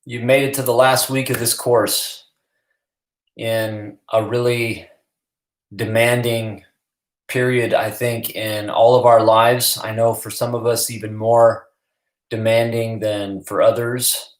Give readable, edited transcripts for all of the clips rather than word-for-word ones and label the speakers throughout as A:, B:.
A: You've made it to the last week of this course in a really demanding period, I think, in all of our lives. I know for some of us, even more demanding than for others.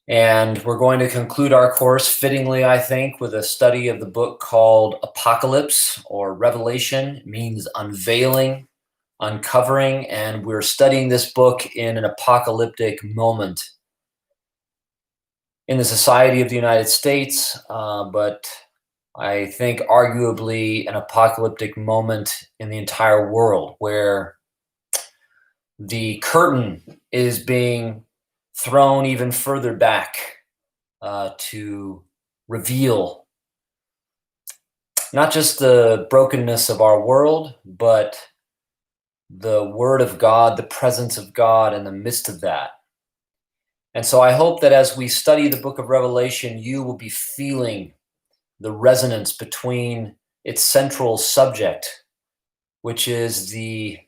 A: And we're going to conclude our course fittingly, I think, with a study of the book called Apocalypse or Revelation. It means unveiling, uncovering, and we're studying this book in an apocalyptic moment in the society of the United States, but I think arguably an apocalyptic moment in the entire world where the curtain is being thrown even further back to reveal not just the brokenness of our world, but the Word of God, the presence of God in the midst of that. And so I hope that as we study the book of Revelation, you will be feeling the resonance between its central subject, which is the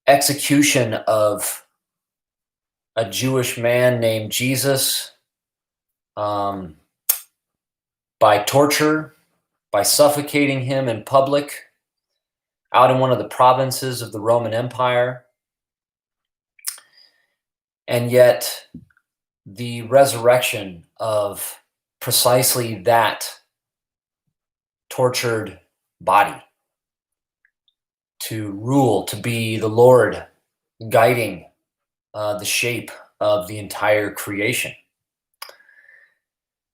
A: execution of a Jewish man named Jesus by torture, by suffocating him in public out in one of the provinces of the Roman Empire. And yet the resurrection of precisely that tortured body to rule, to be the Lord guiding the shape of the entire creation.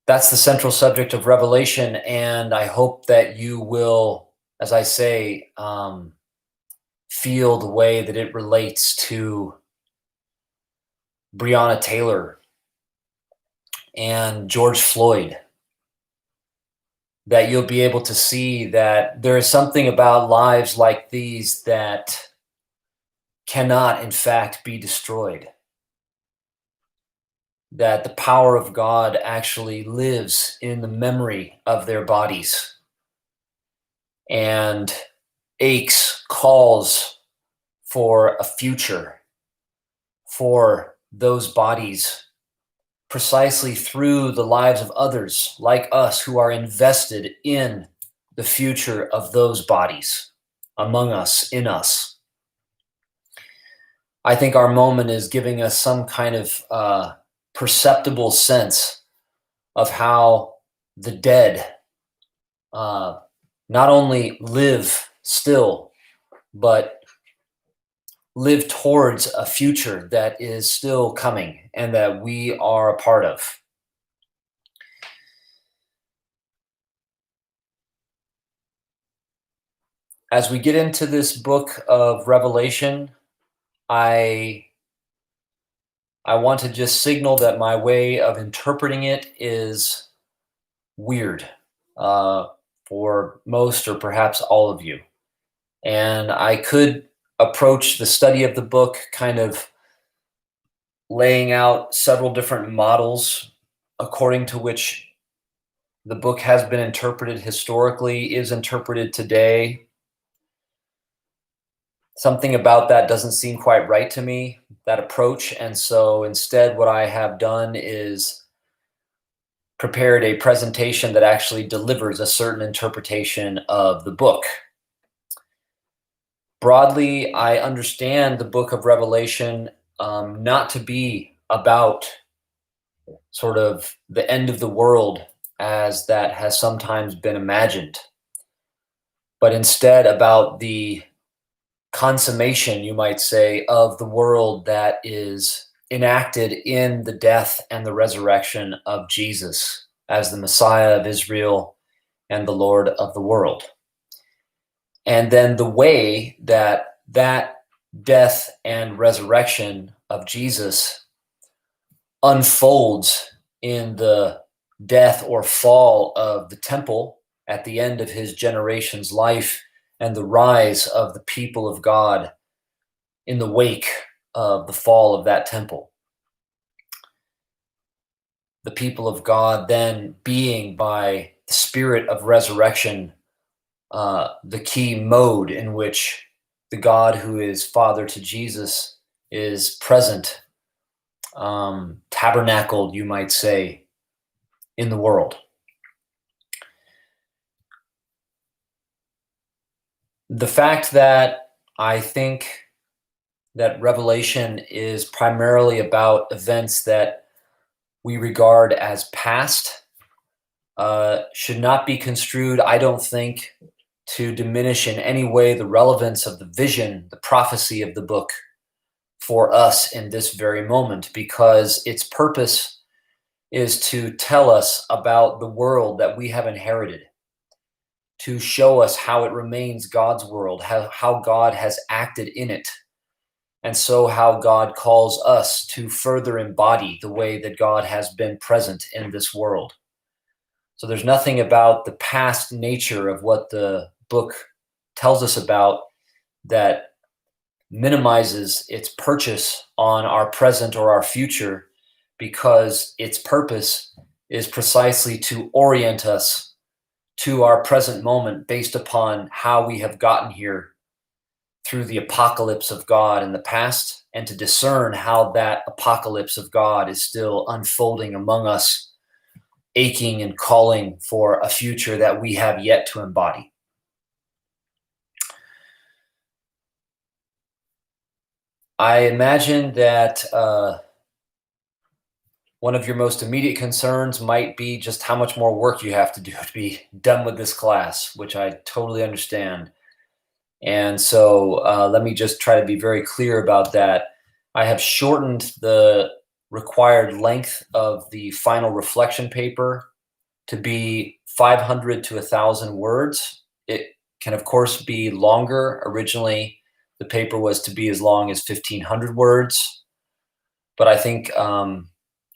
A: That's the central subject of Revelation, and I hope that you will, as I say, feel the way that it relates to Breonna Taylor and George Floyd, that you'll be able to see that there is something about lives like these that cannot, in fact, be destroyed. That the power of God actually lives in the memory of their bodies and aches, calls for a future for those bodies precisely through the lives of others like us who are invested in the future of those bodies among us, in us. I think our moment is giving us some kind of perceptible sense of how the dead not only live still, but live towards a future that is still coming and that we are a part of. As we get into this book of Revelation, I want to just signal that my way of interpreting it is weird for most or perhaps all of you. And I could approach the study of the book kind of laying out several different models according to which the book has been interpreted historically, is interpreted today. Something about that doesn't seem quite right to me, that approach. And so instead, what I have done is prepared a presentation that actually delivers a certain interpretation of the book. Broadly, I understand the book of Revelation not to be about sort of the end of the world as that has sometimes been imagined, but instead about the consummation, you might say, of the world that is enacted in the death and the resurrection of Jesus as the Messiah of Israel and the Lord of the world. And then the way that that death and resurrection of Jesus unfolds in the death or fall of the temple at the end of his generation's life and the rise of the people of God in the wake of the fall of that temple. The people of God then being, by the spirit of resurrection, the key mode in which the God who is Father to Jesus is present tabernacled, you might say, in the world. The fact that I think that Revelation is primarily about events that we regard as past should not be construed, I don't think, to diminish in any way the relevance of the vision, the prophecy of the book for us in this very moment, because its purpose is to tell us about the world that we have inherited, to show us how it remains God's world, how God has acted in it, and so how God calls us to further embody the way that God has been present in this world. So there's nothing about the past nature of what the book tells us about that minimizes its purchase on our present or our future, because its purpose is precisely to orient us to our present moment based upon how we have gotten here through the apocalypse of God in the past, and to discern how that apocalypse of God is still unfolding among us, aching and calling for a future that we have yet to embody. I imagine that one of your most immediate concerns might be just how much more work you have to do to be done with this class, which I totally understand. And so let me just try to be very clear about that. I have shortened the required length of the final reflection paper to be 500 to 1,000 words. It can, of course, be longer. Originally, the paper was to be as long as 1,500 words. But I think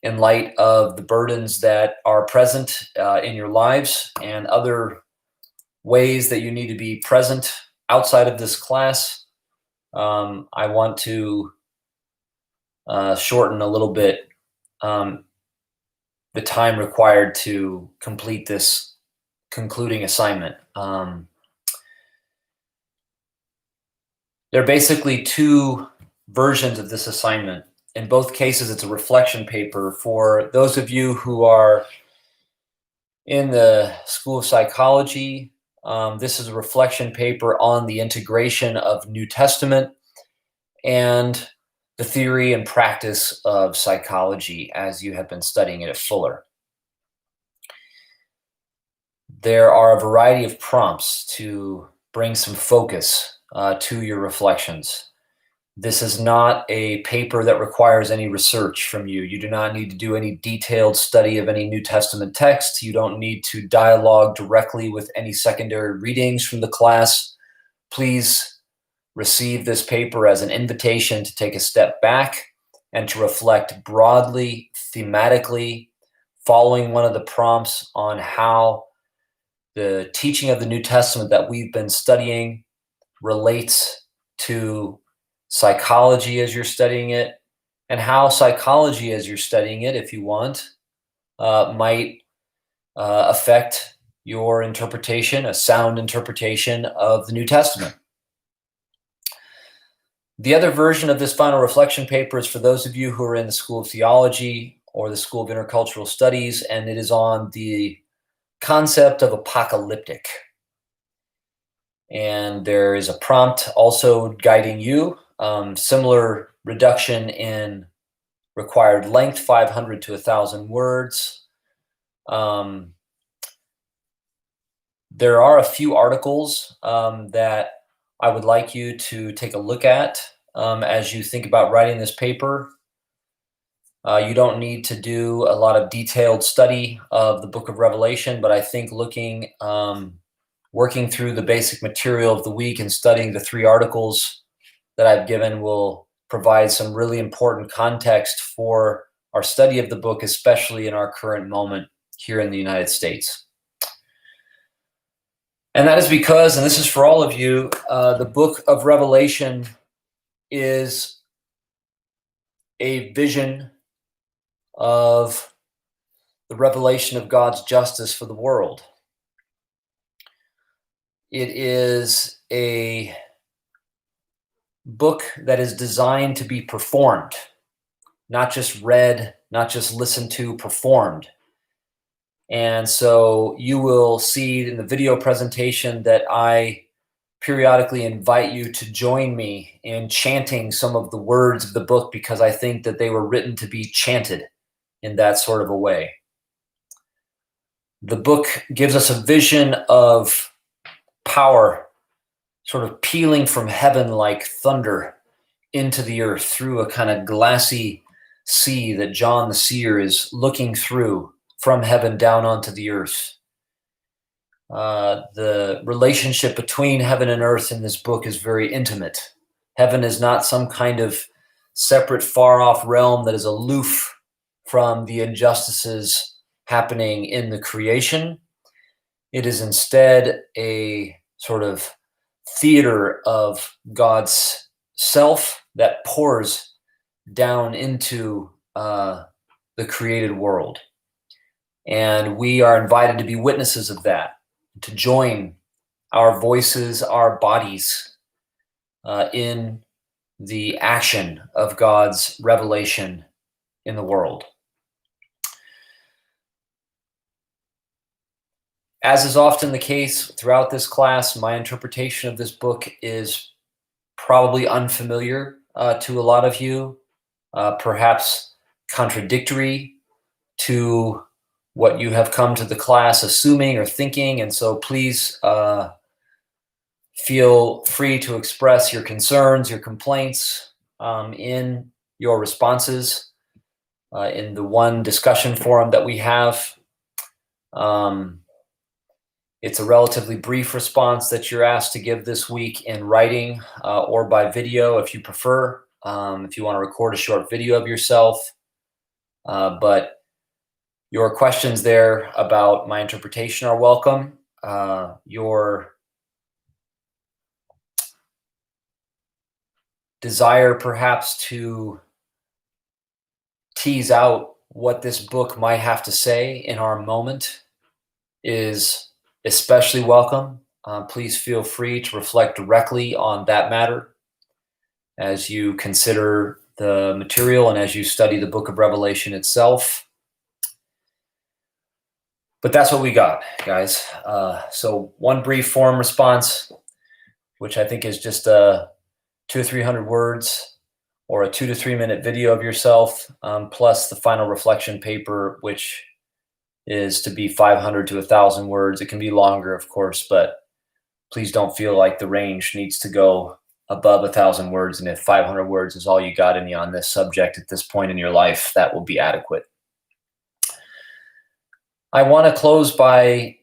A: in light of the burdens that are present in your lives and other ways that you need to be present outside of this class, I want to shorten a little bit the time required to complete this concluding assignment. There are basically two versions of this assignment. In both cases, it's a reflection paper. For those of you who are in the School of Psychology, this is a reflection paper on the integration of New Testament and the theory and practice of psychology as you have been studying it at Fuller. There are a variety of prompts to bring some focus to your reflections. This is not a paper that requires any research from you. You do not need to do any detailed study of any New Testament text. You don't need to dialogue directly with any secondary readings from the class. Please receive this paper as an invitation to take a step back and to reflect broadly, thematically, following one of the prompts on how the teaching of the New Testament that we've been studying relates to psychology as you're studying it, and how psychology as you're studying it, if you want, might affect your interpretation, a sound interpretation of the New Testament. The other version of this final reflection paper is for those of you who are in the School of Theology or the School of Intercultural Studies, and it is on the concept of apocalyptic. And there is a prompt also guiding you, similar reduction in required length, 500 to 1,000 words. There are a few articles that I would like you to take a look at as you think about writing this paper. You don't need to do a lot of detailed study of the book of Revelation, but I think working through the basic material of the week and studying the three articles that I've given will provide some really important context for our study of the book, especially in our current moment here in the United States. And that is because, and this is for all of you, the book of Revelation is a vision of the revelation of God's justice for the world. It is a book that is designed to be performed, not just read, not just listened to, performed. And so you will see in the video presentation that I periodically invite you to join me in chanting some of the words of the book, because I think that they were written to be chanted in that sort of a way. The book gives us a vision of power sort of peeling from heaven like thunder into the earth through a kind of glassy sea that John the seer is looking through from heaven down onto the earth. The relationship between heaven and earth in this book is very intimate. Heaven is not some kind of separate, far-off realm that is aloof from the injustices happening in the creation. It is instead a sort of theater of God's self that pours down into the created world. And we are invited to be witnesses of that, to join our voices, our bodies in the action of God's revelation in the world. As is often the case throughout this class, my interpretation of this book is probably unfamiliar to a lot of you, perhaps contradictory to what you have come to the class assuming or thinking. And so please feel free to express your concerns, your complaints in your responses in the one discussion forum that we have. It's a relatively brief response that you're asked to give this week in writing or by video if you prefer, if you want to record a short video of yourself. But your questions there about my interpretation are welcome. Your desire perhaps to tease out what this book might have to say in our moment is especially welcome. Please feel free to reflect directly on that matter as you consider the material and as you study the book of Revelation itself. But that's what we got, guys. So one brief forum response, which I think is just 200 or 300 words, or a 2 to 3 minute video of yourself, plus the final reflection paper, which is to be 500 to 1,000 words. It can be longer, of course, but please don't feel like the range needs to go above 1,000 words. And if 500 words is all you got in you on this subject at this point in your life, that will be adequate. I want to close by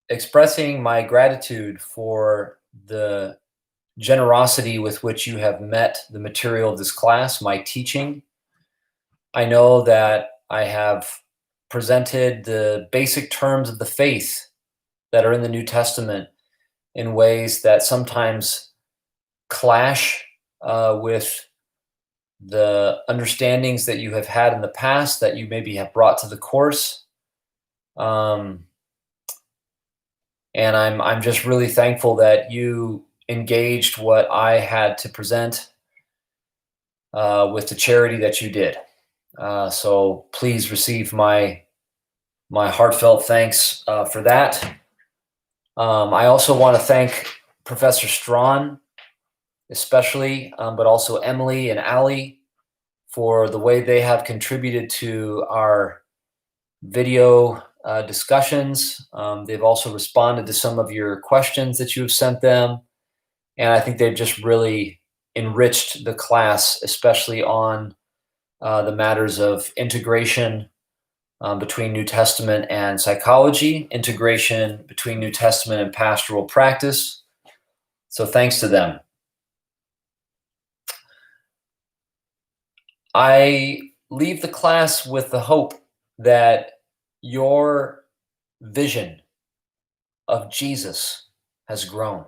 A: expressing my gratitude for the generosity with which you have met the material of this class, my teaching. I know that I have presented the basic terms of the faith that are in the New Testament in ways that sometimes clash with the understandings that you have had in the past that you maybe have brought to the course. And I'm just really thankful that you engaged what I had to present with the charity that you did. So please receive my heartfelt thanks for that. I also want to thank Professor Strawn, especially, but also Emily and Allie for the way they have contributed to our video discussions. They've also responded to some of your questions that you have sent them. And I think they've just really enriched the class, especially on the matters of integration between New Testament and psychology, integration between New Testament and pastoral practice. So thanks to them. I leave the class with the hope that your vision of Jesus has grown,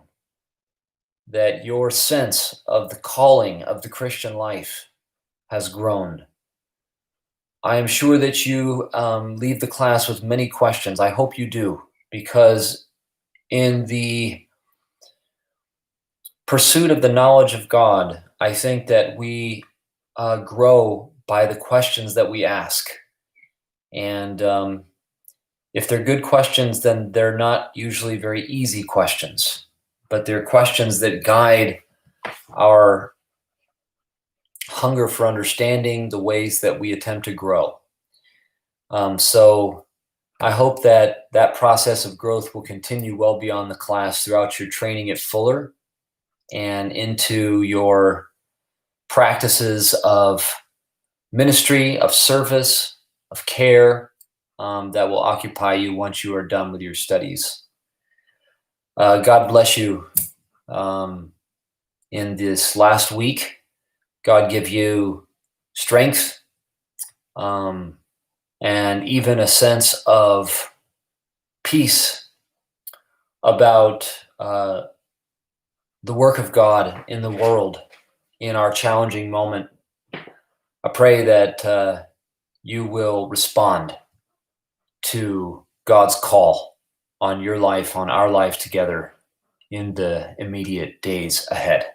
A: that your sense of the calling of the Christian life has grown. I am sure that you leave the class with many questions. I hope you do, because in the pursuit of the knowledge of God, I think that we grow by the questions that we ask. And if they're good questions, then they're not usually very easy questions, but they're questions that guide our hunger for understanding the ways that we attempt to grow. So I hope that that process of growth will continue well beyond the class throughout your training at Fuller and into your practices of ministry, of service, of care, that will occupy you once you are done with your studies. God bless you in this last week. God give you strength, and even a sense of peace about the work of God in the world in our challenging moment. I pray that you will respond to God's call on your life, on our life together in the immediate days ahead.